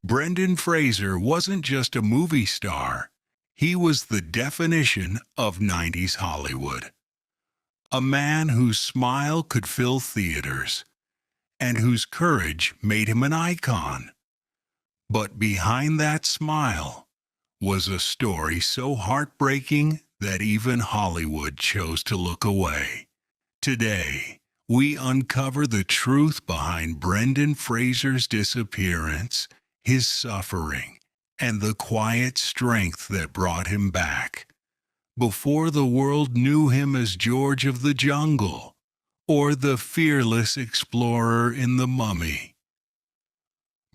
Brendan Fraser wasn't just a movie star, he was the definition of 90s Hollywood. A man whose smile could fill theaters, and whose courage made him an icon. But behind that smile was a story so heartbreaking that even Hollywood chose to look away. Today, we uncover the truth behind Brendan Fraser's disappearance, his suffering, and the quiet strength that brought him back. Before the world knew him as George of the Jungle, or the fearless explorer in The Mummy,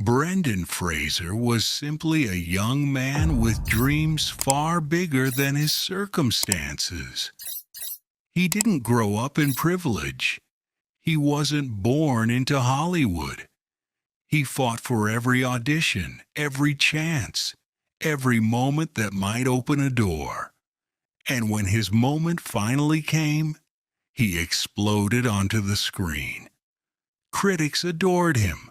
Brendan Fraser was simply a young man with dreams far bigger than his circumstances. He didn't grow up in privilege. He wasn't born into Hollywood. He fought for every audition, every chance, every moment that might open a door. And when his moment finally came, he exploded onto the screen. Critics adored him.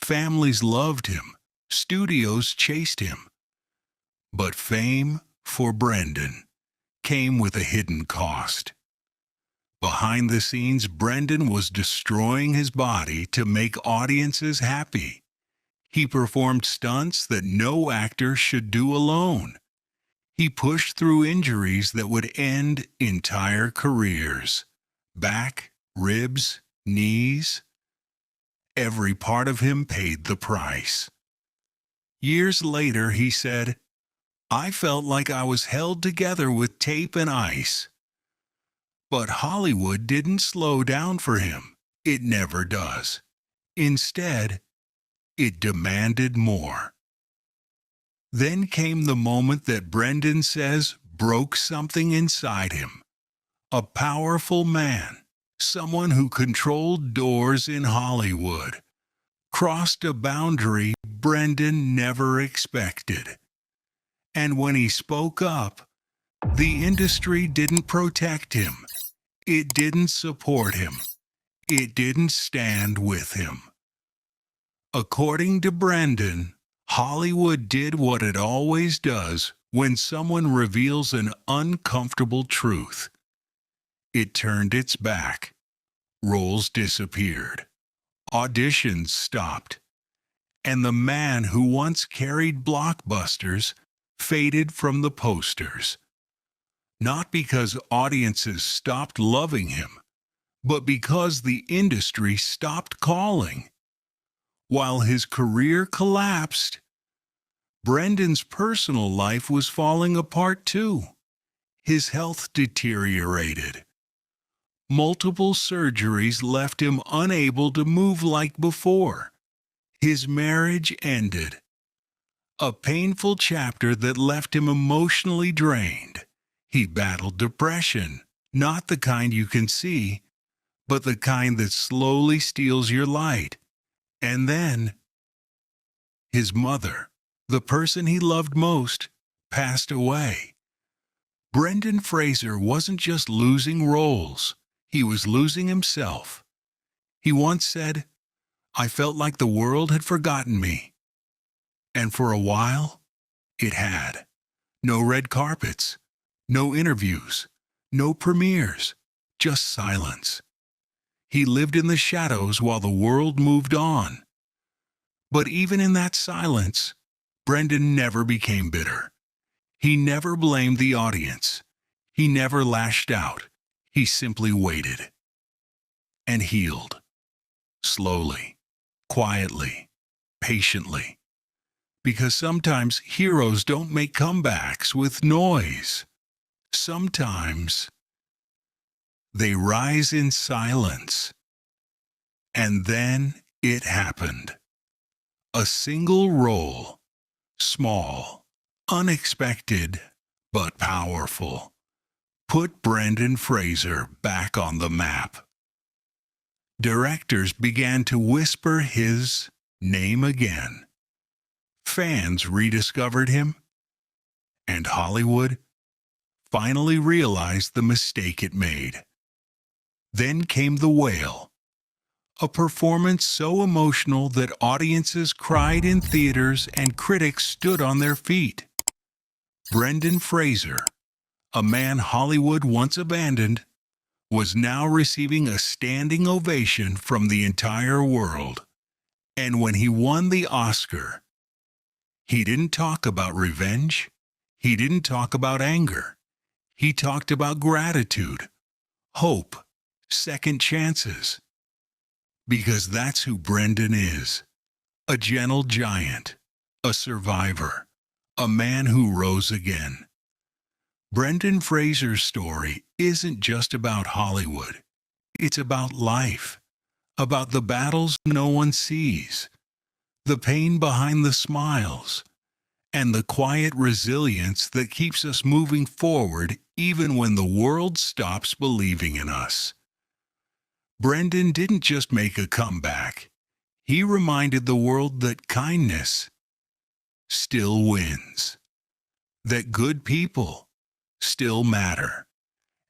Families loved him. Studios chased him. But fame, for Brendan, came with a hidden cost. Behind the scenes, Brendan was destroying his body to make audiences happy. He performed stunts that no actor should do alone. He pushed through injuries that would end entire careers. Back, ribs, knees. Every part of him paid the price. Years later, he said, "I felt like I was held together with tape and ice." But Hollywood didn't slow down for him. It never does. Instead, it demanded more. Then came the moment that Brendan says broke something inside him. A powerful man, someone who controlled doors in Hollywood, crossed a boundary Brendan never expected. And when he spoke up, the industry didn't protect him. It didn't support him. It didn't stand with him. According to Brendan, Hollywood did what it always does when someone reveals an uncomfortable truth. It turned its back. Roles disappeared. Auditions stopped. And the man who once carried blockbusters faded from the posters. Not because audiences stopped loving him, but because the industry stopped calling. While his career collapsed, Brendan's personal life was falling apart too. His health deteriorated. Multiple surgeries left him unable to move like before. His marriage ended. A painful chapter that left him emotionally drained. He battled depression, not the kind you can see, but the kind that slowly steals your light. And then, his mother, the person he loved most, passed away. Brendan Fraser wasn't just losing roles, he was losing himself. He once said, "I felt like the world had forgotten me." And for a while, it had. No red carpets, no interviews, no premieres, just silence. He lived in the shadows while the world moved on. But even in that silence, Brendan never became bitter. He never blamed the audience. He never lashed out. He simply waited. And healed. Slowly, quietly, patiently. Because sometimes heroes don't make comebacks with noise. Sometimes they rise in silence. And then it happened. A single role, small, unexpected, but powerful, put Brendan Fraser back on the map. Directors began to whisper his name again. Fans rediscovered him, and Hollywood finally realized the mistake it made. Then came The Whale, A performance so emotional that audiences cried in theaters and critics stood on their feet. Brendan Fraser, a man Hollywood once abandoned, was now receiving a standing ovation from the entire world. And when he won the Oscar, he didn't talk about revenge. He didn't talk about anger. He talked about gratitude, hope, second chances. Because that's who Brendan is. A gentle giant, a survivor, a man who rose again. Brendan Fraser's story isn't just about Hollywood. It's about life, about the battles no one sees, the pain behind the smiles, and the quiet resilience that keeps us moving forward even when the world stops believing in us. Brendan didn't just make a comeback. He reminded the world that kindness still wins, that good people still matter,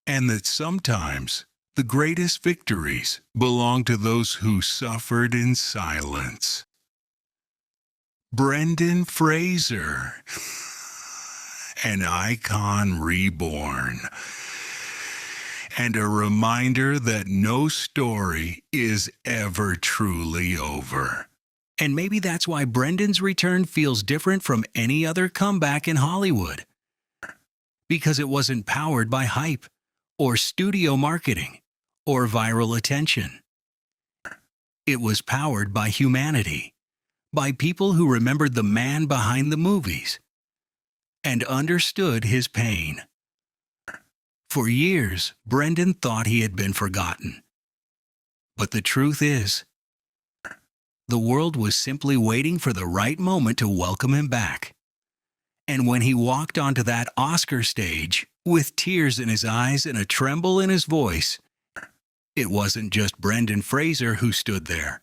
and that sometimes the greatest victories belong to those who suffered in silence. Brendan Fraser, an icon reborn, and a reminder that no story is ever truly over. And maybe that's why Brendan's return feels different from any other comeback in Hollywood. Because it wasn't powered by hype, or studio marketing, or viral attention. It was powered by humanity, by people who remembered the man behind the movies and understood his pain. For years, Brendan thought he had been forgotten. But the truth is, the world was simply waiting for the right moment to welcome him back. And when he walked onto that Oscar stage, with tears in his eyes and a tremble in his voice, it wasn't just Brendan Fraser who stood there.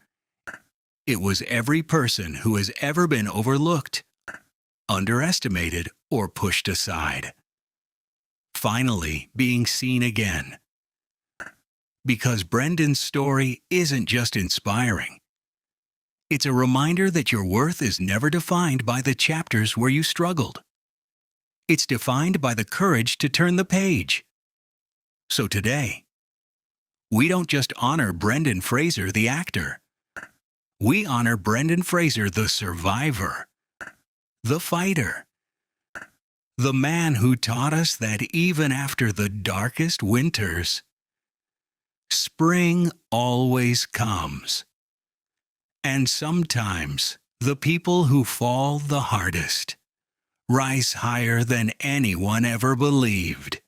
It was every person who has ever been overlooked, underestimated, or pushed aside. Finally being seen again. Because Brendan's story isn't just inspiring. It's a reminder that your worth is never defined by the chapters where you struggled. It's defined by the courage to turn the page. So today, we don't just honor Brendan Fraser, the actor. We honor Brendan Fraser, the survivor, the fighter, the man who taught us that even after the darkest winters, spring always comes. And sometimes the people who fall the hardest rise higher than anyone ever believed.